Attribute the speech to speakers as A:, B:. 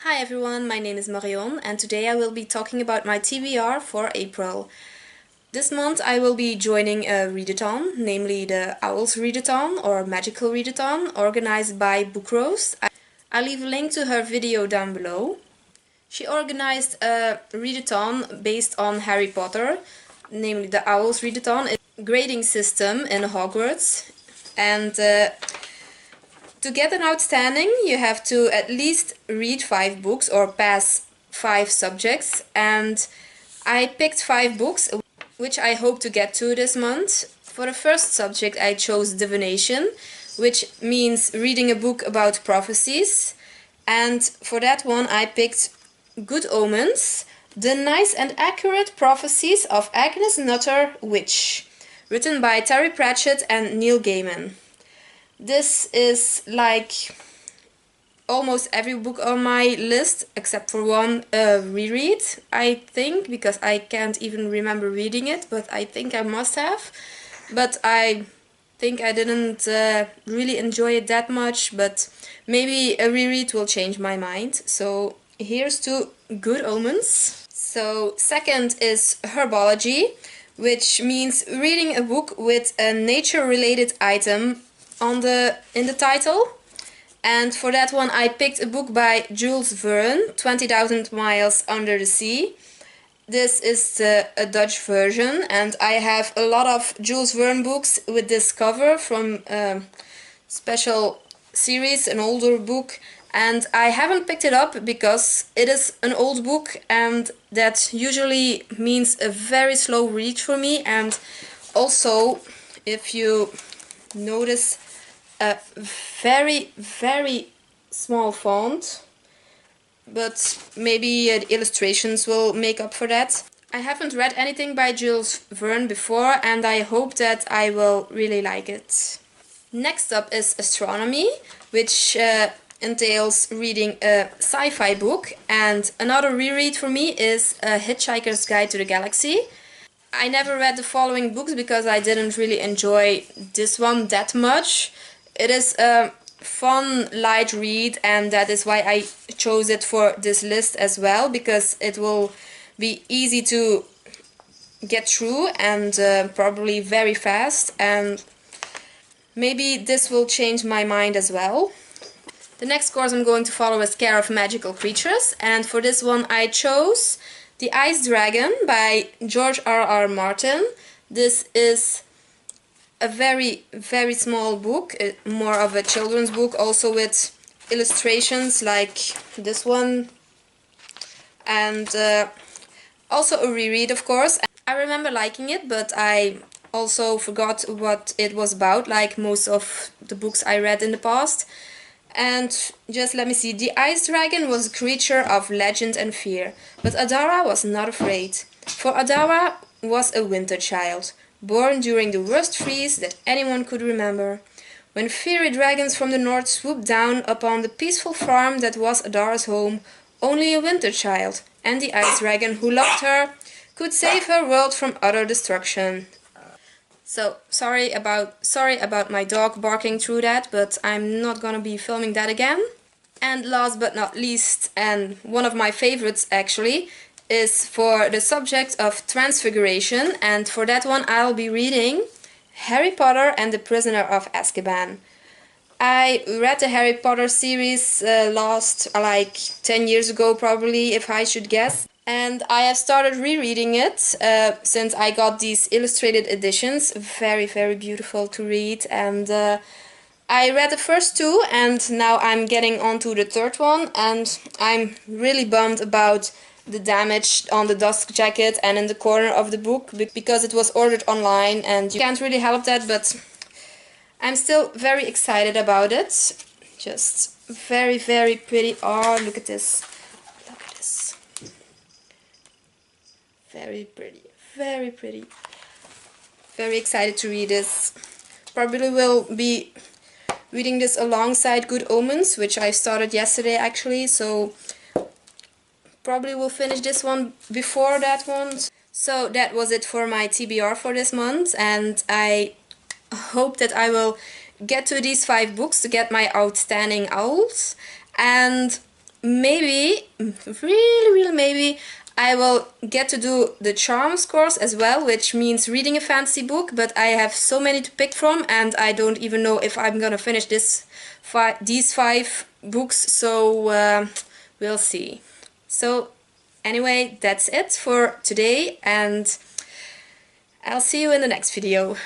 A: Hi everyone, my name is Marion and today I will be talking about my TBR for April. This month I will be joining a readathon, namely the Owls Readathon or Magical Readathon, organized by Bookrose. I'll leave a link to her video down below. She organized a readathon based on Harry Potter, namely the Owls Readathon. It's a grading system in Hogwarts, and to get an outstanding, you have to at least read 5 books or pass 5 subjects, and I picked 5 books, which I hope to get to this month. For the first subject I chose divination, which means reading a book about prophecies, and for that one I picked Good Omens, The Nice and Accurate Prophecies of Agnes Nutter, Witch, written by Terry Pratchett and Neil Gaiman. This is like almost every book on my list, except for one reread, I think, because I can't even remember reading it, but I think I must have. But I think I didn't really enjoy it that much, but maybe a reread will change my mind. So here's to Good Omens. So second is Herbology, which means reading a book with a nature-related item in the title, and for that one I picked a book by Jules Verne, 20,000 Miles Under the Sea. This is a Dutch version, and I have a lot of Jules Verne books with this cover from a special series, an older book, and I haven't picked it up because it is an old book, and that usually means a very slow read for me. And also, if you notice, a very small font, but maybe the illustrations will make up for that. I haven't read anything by Jules Verne before, and I hope that I will really like it. Next up is Astronomy, which entails reading a sci-fi book, and another reread for me is A Hitchhiker's Guide to the Galaxy. I never read the following books because I didn't really enjoy this one that much. It is a fun, light read, and that is why I chose it for this list as well, because it will be easy to get through and probably very fast, and maybe this will change my mind as well. The next course I'm going to follow is Care of Magical Creatures, and for this one I chose The Ice Dragon by George R.R. Martin. This is a very small book, more of a children's book, also with illustrations like this one, and also a reread, of course. I remember liking it, but I also forgot what it was about, like most of the books I read in the past. And just let me see, the Ice Dragon was a creature of legend and fear, but Adara was not afraid, for Adara was a winter child, born during the worst freeze that anyone could remember, when fiery dragons from the north swooped down upon the peaceful farm that was Adara's home. Only a winter child, and the Ice Dragon who loved her, could save her world from utter destruction. So sorry about my dog barking through that, but I'm not gonna be filming that again. And last but not least, and one of my favorites actually, is for the subject of transfiguration, and for that one I'll be reading Harry Potter and the Prisoner of Azkaban. I read the Harry Potter series last like 10 years ago probably, if I should guess, and I have started rereading it since I got these illustrated editions, very beautiful to read, and I read the first 2 and now I'm getting on to the third one, and I'm really bummed about the damage on the dust jacket and in the corner of the book, because it was ordered online and you can't really help that, but I'm still very excited about it. Just very pretty. Oh, look at this. Look at this. Very pretty. Very excited to read this. Probably will be reading this alongside Good Omens, which I started yesterday actually, so probably will finish this one before that one. So that was it for my TBR for this month, and I hope that I will get to these 5 books to get my outstanding owls. And maybe, really maybe, I will get to do the charms course as well, which means reading a fantasy book, but I have so many to pick from and I don't even know if I'm gonna finish these 5 books, so we'll see. So anyway, that's it for today and I'll see you in the next video.